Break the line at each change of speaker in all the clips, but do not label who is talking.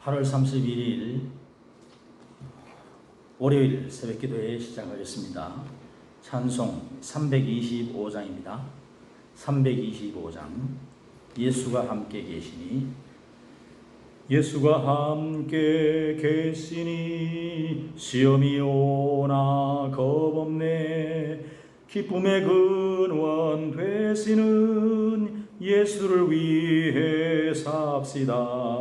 8월 31일 월요일 새벽기도회 시작하겠습니다. 찬송 325장입니다. 325장 예수가 함께 계시니 예수가 함께 계시니 시험이 오나 겁없네. 기쁨의 근원 되시는 예수를 위해 삽시다.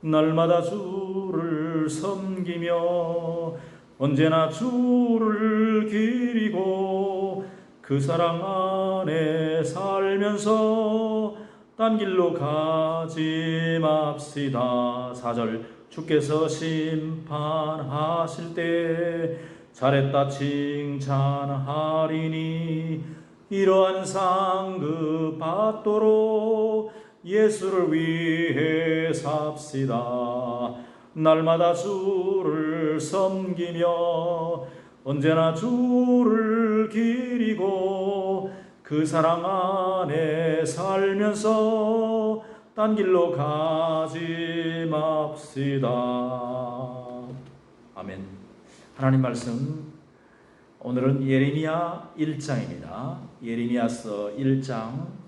날마다 주를 섬기며 언제나 주를 기리고 그 사랑 안에 살면서 딴 길로 가지 맙시다. 4절 주께서 심판하실 때 잘했다 칭찬하리니 이러한 상급 받도록 예수를 위해 삽시다. 날마다 주를 섬기며 언제나 주를 기리고 그 사랑 안에 살면서 딴 길로 가지 맙시다. 아멘. 하나님 말씀 오늘은 예레미야 1장입니다. 예레미야서 1장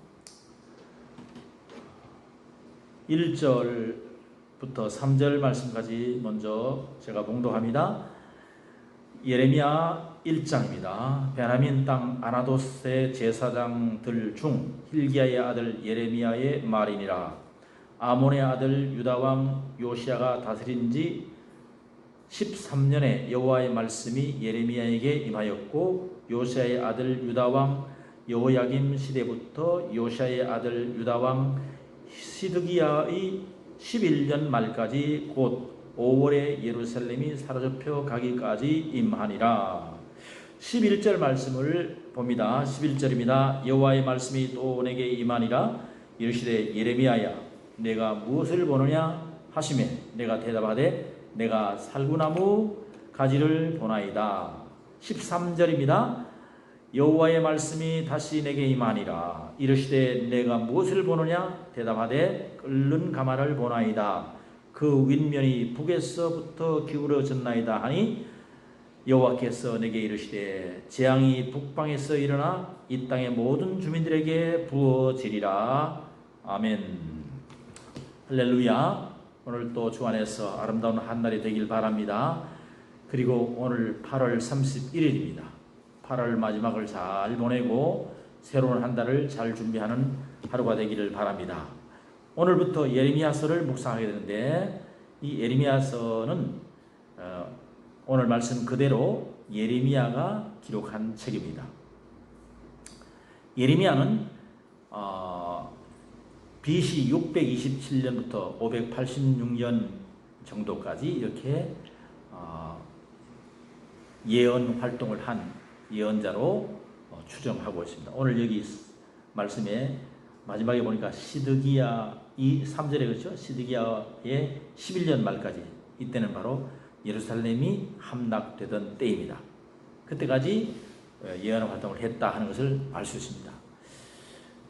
1절부터 3절 말씀까지 먼저 제가 봉독합니다. 예레미야 1장입니다. 베냐민 땅 아나돗의 제사장들 중 hil기야의 아들 예레미야의 말이니라. 아몬의 아들 유다왕 요시야가 다스린 지 13년에 여호와의 말씀이 예레미야에게 임하였고 요시야의 아들 유다왕 여호야김 시대부터 요시야의 아들 유다왕 시드기야의 11년 말까지 곧 5월에 예루살렘이 사로잡혀 가기까지 임하니라. 11절 말씀을 봅니다. 11절입니다. 여호와의 말씀이 또 내게 임하니라. 이르시되 예레미야야 내가 무엇을 보느냐 하시매 내가 대답하되 내가 살구나무 가지를 보나이다. 13절입니다. 여호와의 말씀이 다시 내게 임하니라. 이르시되 내가 무엇을 보느냐 대답하되 끓는 가마를 보나이다. 그 윗면이 북에서부터 기울어졌나이다 하니 여호와께서 내게 이르시되 재앙이 북방에서 일어나 이 땅의 모든 주민들에게 부어지리라. 아멘. 할렐루야. 오늘 또 주 안에서 아름다운 한날이 되길 바랍니다. 그리고 오늘 8월 31일입니다. 8월 마지막을 잘 보내고 새로운 한 달을 잘 준비하는 하루가 되기를 바랍니다. 오늘부터 예레미야서를 묵상하게 되는데 이 예레미야서는 오늘 말씀 그대로 예레미야가 기록한 책입니다. 예레미야는 BC 627년부터 586년 정도까지 이렇게 예언 활동을 한 예언자로 추정하고 있습니다. 오늘 여기 말씀에 마지막에 보니까 시드기야 이 3절에 그렇죠? 시드기야의 11년 말까지 이때는 바로 예루살렘이 함락되던 때입니다. 그때까지 예언 활동을 했다 하는 것을 알 수 있습니다.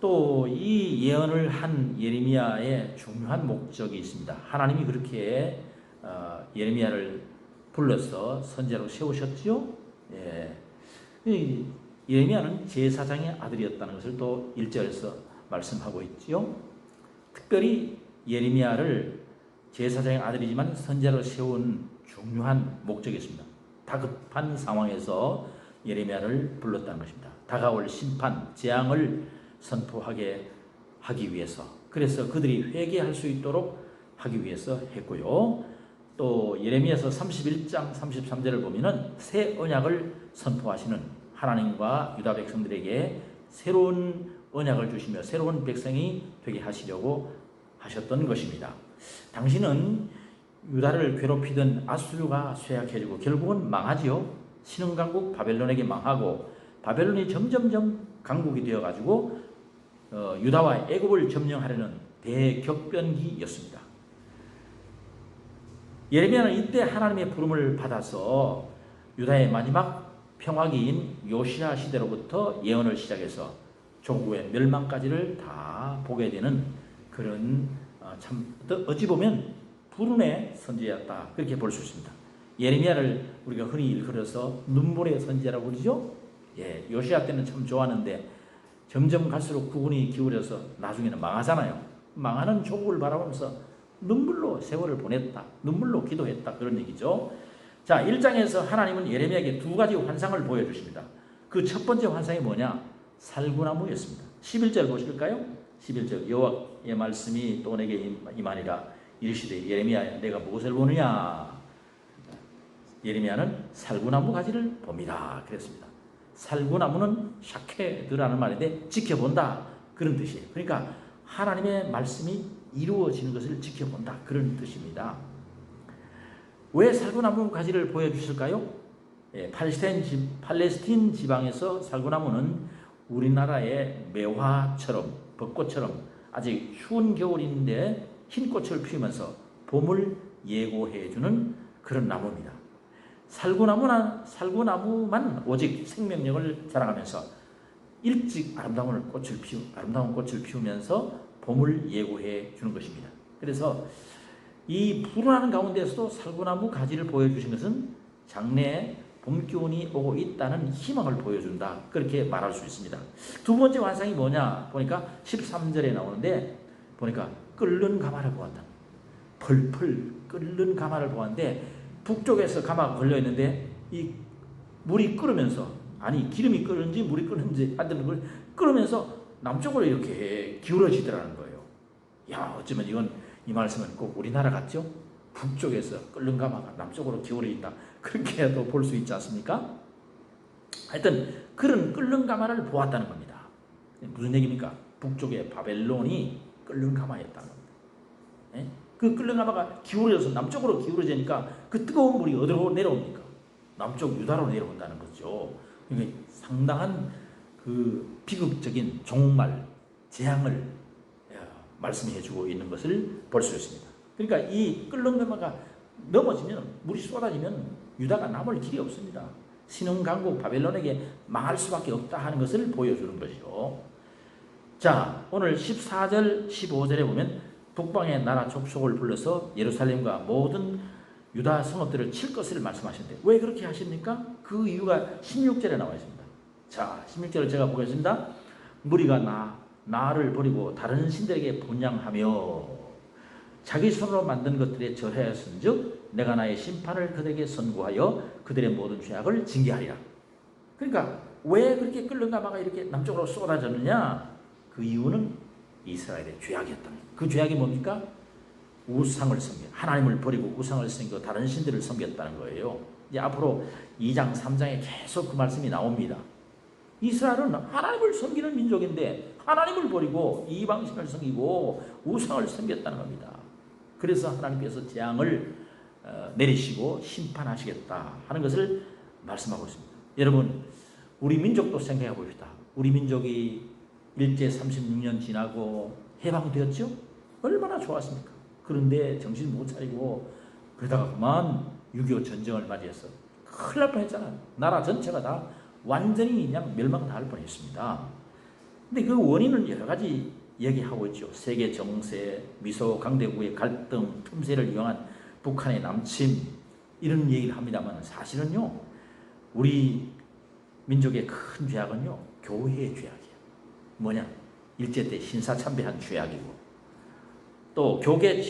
또 이 예언을 한 예레미야의 중요한 목적이 있습니다. 하나님이 그렇게 예레미야를 불러서 선지자로 세우셨지요. 예. 예레미야는 제사장의 아들이었다는 것을 또 1절에서 말씀하고 있지요. 특별히 예레미야를 제사장의 아들이지만 선지자로 세운 중요한 목적이 있습니다. 다급한 상황에서 예레미야를 불렀다는 것입니다. 다가올 심판, 재앙을 선포하게 하기 위해서, 그래서 그들이 회개할 수 있도록 하기 위해서 했고요. 또 예레미야서 31장 33절을 보면은 새 언약을 선포하시는 하나님과 유다 백성들에게 새로운 언약을 주시며 새로운 백성이 되게 하시려고 하셨던 것입니다. 당신은 유다를 괴롭히던 아수르가 쇠약해지고 결국은 망하지요. 신흥강국 바벨론에게 망하고 바벨론이 점점점 강국이 되어가지고 유다와 애굽을 점령하려는 대격변기였습니다. 예레미야는 이때 하나님의 부름을 받아서 유다의 마지막 평화기인 요시야 시대로부터 예언을 시작해서 조국의 멸망까지를 다 보게 되는 그런 참 어찌 보면 불운의 선지자였다. 그렇게 볼 수 있습니다. 예레미야를 우리가 흔히 일컬어서 눈물의 선지자라고 그러죠. 예, 요시야 때는 참 좋았는데 점점 갈수록 국운이 기울여서 나중에는 망하잖아요. 망하는 조국을 바라보면서 눈물로 세월을 보냈다. 눈물로 기도했다. 그런 얘기죠. 자, 1장에서 하나님은 예레미야에게 두 가지 환상을 보여주십니다. 그 첫 번째 환상이 뭐냐? 살구나무였습니다. 11절 보실까요? 11절 여호와의 말씀이 또 내게 임하니라 이르시되 예레미야야 내가 무엇을 보느냐? 예레미야는 살구나무 가지를 봅니다. 그랬습니다. 살구나무는 샤케드라는 말인데 지켜본다 그런 뜻이에요. 그러니까 하나님의 말씀이 이루어지는 것을 지켜본다 그런 뜻입니다. 왜 살구나무 가지를 보여주실까요? 예, 팔레스틴 지방에서 살구나무는 우리나라의 매화처럼 벚꽃처럼 아직 추운 겨울인데 흰 꽃을 피우면서 봄을 예고해주는 그런 나무입니다. 살구나무만 오직 생명력을 자랑하면서 일찍 아름다운 꽃을 피우면서 봄을 예고해 주는 것입니다. 그래서 이 불운하는 가운데서도 살구나무 가지를 보여주신 것은 장래에 봄 기운이 오고 있다는 희망을 보여준다. 그렇게 말할 수 있습니다. 두 번째 환상이 뭐냐 보니까 13절에 나오는데 보니까 끓는 가마를 보았다. 펄펄 끓는 가마를 보았는데 북쪽에서 가마가 걸려있는데 이 물이 끓으면서 기름이 끓는지 물이 끓는지 하여튼 걸 끓으면서 남쪽으로 이렇게 기울어지더라는 거예요. 야, 어쩌면 이 말씀은 꼭 우리나라 같죠? 북쪽에서 끓는 가마가 남쪽으로 기울어 있다. 그렇게도 볼 수 있지 않습니까? 하여튼 그런 끓는 가마를 보았다는 겁니다. 무슨 얘기입니까? 북쪽의 바벨론이 끓는 가마였다는 겁니다. 네? 그 끓는 가마가 기울어져서 남쪽으로 기울어지니까 그 뜨거운 물이 어디로 내려옵니까? 남쪽 유다로 내려온다는 거죠. 그러니까 상당한 그 비극적인 종말, 재앙을 말씀해 주고 있는 것을 볼 수 있습니다. 그러니까 이 끓는 가마가 넘어지면 물이 쏟아지면 유다가 남을 길이 없습니다. 신흥강국 바벨론에게 망할 수밖에 없다 하는 것을 보여주는 것이죠. 자, 오늘 14절 15절에 보면 북방의 나라 족속을 불러서 예루살렘과 모든 유다 성읍들을 칠 것을 말씀하시는데 왜 그렇게 하십니까? 그 이유가 16절에 나와 있습니다. 자, 16절을 제가 보겠습니다. 무리가 나를 버리고 다른 신들에게 분향하며 자기 손으로 만든 것들에 절하였은즉 내가 나의 심판을 그들에게 선고하여 그들의 모든 죄악을 징계하리라. 그러니까 왜 그렇게 끓는 가마가 이렇게 남쪽으로 쏟아졌느냐? 그 이유는 이스라엘의 죄악이었다. 그 죄악이 뭡니까? 우상을 섬겨 하나님을 버리고 우상을 섬기고 다른 신들을 섬겼다는 거예요. 이제 앞으로 2장 3장에 계속 그 말씀이 나옵니다. 이스라엘은 하나님을 섬기는 민족인데 하나님을 버리고 이방신을 섬기고 우상을 섬겼다는 겁니다. 그래서 하나님께서 재앙을 내리시고 심판하시겠다 하는 것을 말씀하고 있습니다. 여러분, 우리 민족도 생각해 봅시다. 우리 민족이 일제 36년 지나고 해방되었죠? 얼마나 좋았습니까? 그런데 정신 못 차리고 그러다가 그만 6.25 전쟁을 맞이해서 큰일 날 뻔했잖아요. 나라 전체가 다 완전히 그냥 멸망당할 뻔했습니다. 근데 그 원인은 여러 가지 얘기하고 있죠. 세계 정세, 미소 강대국의 갈등, 틈새를 이용한 북한의 남침 이런 얘기를 합니다만 사실은요. 우리 민족의 큰 죄악은요. 교회의 죄악이에요. 뭐냐? 일제 때 신사참배한 죄악이고 또 교계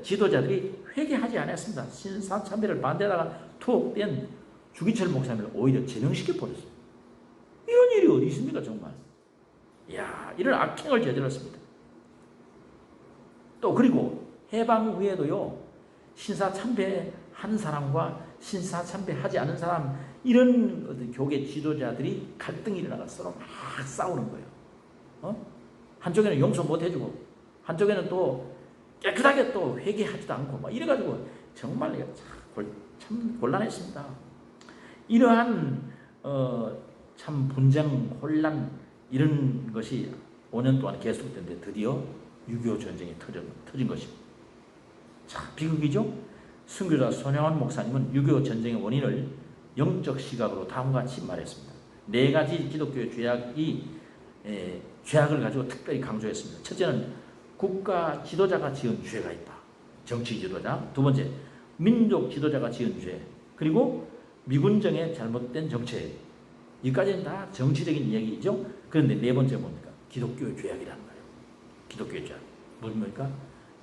지도자들이 회개하지 않았습니다. 신사참배를 반대하다가 투옥된 주기철 목사님을 오히려 제명시켜 버렸어요. 이런 일이 어디 있습니까 정말? 이야, 이런 악행을 저질렀습니다. 또 그리고 해방 후에도요. 신사참배한 사람과 신사참배하지 않은 사람 이런 교계 지도자들이 갈등이 일어나서 서로 막 싸우는 거예요. 한쪽에는 용서 못 해주고 한쪽에는 또 깨끗하게 또 회개하지도 않고 막 이래가지고 정말 참 곤란했습니다. 이러한 참 분쟁, 혼란 이런 것이 5년 동안 계속됐는데 드디어 6.25 전쟁이 터진 것입니다. 참 비극이죠. 순교자 손영환 목사님은 6.25 전쟁의 원인을 영적 시각으로 다음과 같이 말했습니다. 4가지 기독교의 죄악을 가지고 특별히 강조했습니다. 첫째는 국가 지도자가 지은 죄가 있다. 정치 지도자, 두 번째 민족 지도자가 지은 죄, 그리고 미군정의 잘못된 정책. 이까지는 다 정치적인 이야기죠. 그런데 네 번째 뭡니까? 기독교의 죄악이라는 거예요. 기독교의 죄악. 뭡니까?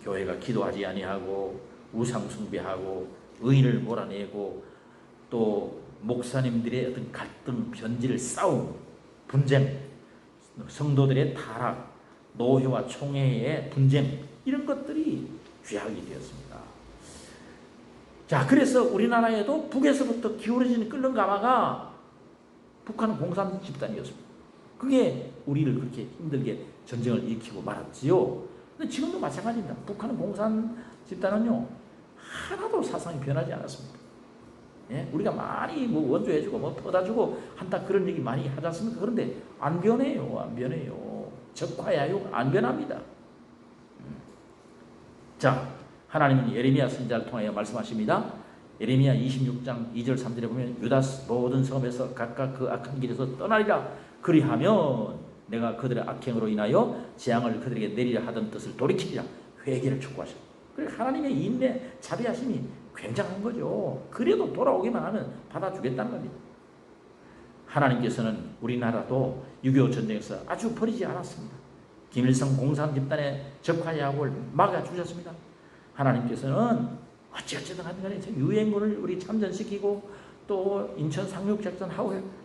교회가 기도하지 아니하고 우상 숭배하고 의인을 몰아내고 또 목사님들의 어떤 갈등, 변질, 싸움, 분쟁, 성도들의 타락, 노회와 총회의 분쟁, 이런 것들이 죄악이 되었습니다. 자, 그래서 우리나라에도 북에서부터 기울어지는 끓는 가마가 북한 공산 집단이었습니다. 그게 우리를 그렇게 힘들게 전쟁을 일으키고 말았지요. 근데 지금도 마찬가지입니다. 북한 공산 집단은요, 하나도 사상이 변하지 않았습니다. 예? 우리가 많이 뭐 원조해주고 뭐 퍼다주고 한다 그런 얘기 많이 하지 않습니까? 그런데 안 변해요. 안 변해요. 적화야요. 안 변합니다. 자, 하나님은 예레미야 선지자를 통하여 말씀하십니다. 예레미야 26장 2절 3절에 보면 유다 모든 성읍에서 각각 그 악한 길에서 떠나리라. 그리하면 내가 그들의 악행으로 인하여 재앙을 그들에게 내리려 하던 뜻을 돌이키리라. 회개를 촉구하시고. 그러니까 하나님의 인내 자비하심이 굉장한 거죠. 그래도 돌아오기만 하면 받아주겠다는 겁니다. 하나님께서는 우리나라도 6.25 전쟁에서 아주 버리지 않았습니다. 김일성 공산 집단의 적화야욕을 막아주셨습니다. 하나님께서는 어찌어찌든 간에 유엔군을 우리 참전시키고 또 인천 상륙작전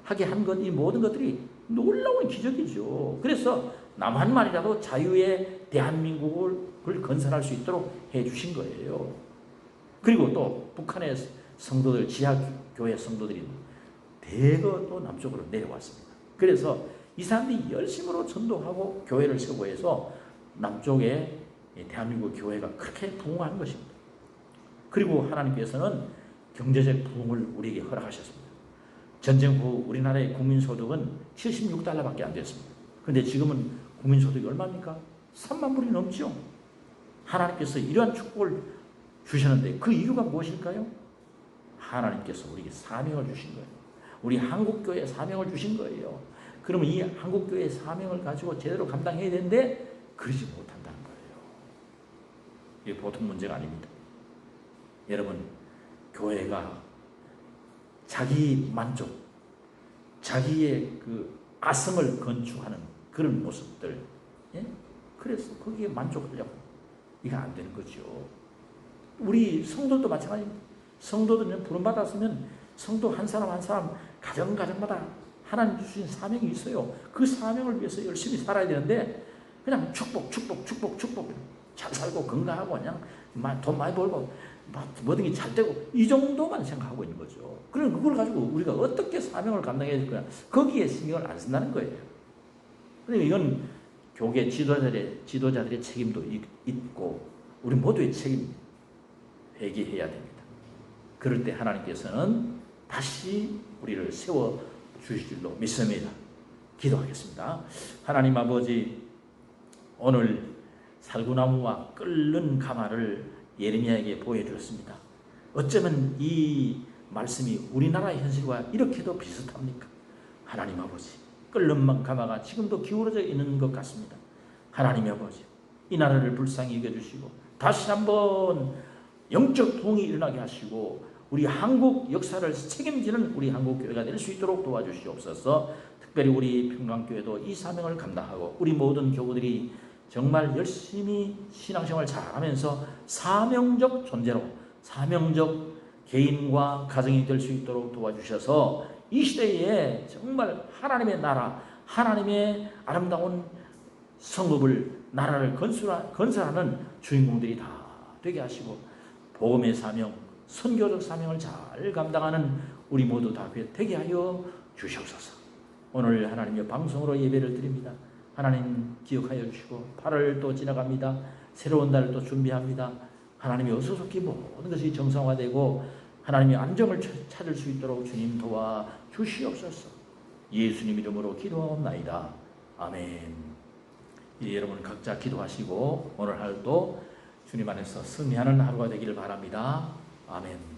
하게 한 것, 이 모든 것들이 놀라운 기적이죠. 그래서 남한만이라도 자유의 대한민국을 건설할 수 있도록 해주신 거예요. 그리고 또 북한의 성도들, 지하교회 성도들이 대거 또 남쪽으로 내려왔습니다. 그래서 이 사람들이 열심으로 전도하고 교회를 세우고 해서 남쪽에 대한민국 교회가 그렇게 부흥한 것입니다. 그리고 하나님께서는 경제적 부흥을 우리에게 허락하셨습니다. 전쟁 후 우리나라의 국민소득은 76달러밖에 안 됐습니다. 그런데 지금은 국민소득이 얼마입니까? 3만 불이 넘죠. 하나님께서 이러한 축복을 주셨는데 그 이유가 무엇일까요? 하나님께서 우리에게 사명을 주신 거예요. 우리 한국교회에 사명을 주신 거예요. 그러면 이 한국교회의 사명을 가지고 제대로 감당해야 되는데 그러지 못한다는 거예요. 이게 보통 문제가 아닙니다. 여러분, 교회가 자기 만족, 자기의 그 아성을 건축하는 그런 모습들, 예? 그래서 거기에 만족하려고 이게 안 되는 거죠. 우리 성도도 마찬가지입니다. 성도들은 부름받았으면 성도 한 사람 한 사람 가정마다 하나님 주신 사명이 있어요. 그 사명을 위해서 열심히 살아야 되는데 그냥 축복 잘 살고 건강하고 그냥 돈 많이 벌고 뭐든지 잘 되고 이 정도만 생각하고 있는 거죠. 그럼 그걸 가지고 우리가 어떻게 사명을 감당해야 될 거냐, 거기에 신경을 안 쓴다는 거예요. 그러니까 이건 교계 지도자들의 책임도 있고 우리 모두의 책임입니다. 회개해야 됩니다. 그럴 때 하나님께서는 다시 우리를 세워 주실 줄로 믿습니다. 기도하겠습니다. 하나님 아버지, 오늘 살구나무와 끓는 가마를 예레미야에게 보여주었습니다. 어쩌면 이 말씀이 우리나라의 현실과 이렇게도 비슷합니까? 하나님 아버지, 끓는 가마가 지금도 기울어져 있는 것 같습니다. 하나님 아버지, 이 나라를 불쌍히 여겨주시고 다시 한번 영적 부흥이 일어나게 하시고 우리 한국 역사를 책임지는 우리 한국교회가 될 수 있도록 도와주시옵소서. 특별히 우리 평강교회도 이 사명을 감당하고 우리 모든 교우들이 정말 열심히 신앙생활 잘하면서 사명적 존재로 사명적 개인과 가정이 될 수 있도록 도와주셔서 이 시대에 정말 하나님의 나라, 하나님의 아름다운 성읍을, 나라를 건설하는 주인공들이 다 되게 하시고 복음의 사명, 선교적 사명을 잘 감당하는 우리 모두 다 되게 하여 주시옵소서. 오늘 하나님의 방송으로 예배를 드립니다. 하나님 기억하여 주시고 8월 또 지나갑니다. 새로운 달을 또 준비합니다. 하나님이 어서 속히 모든 것이 정상화되고 하나님의 안정을 찾을 수 있도록 주님 도와 주시옵소서. 예수님 이름으로 기도하옵나이다. 아멘. 여러분 각자 기도하시고 오늘 하루도 주님 안에서 승리하는 하루가 되기를 바랍니다. 아멘.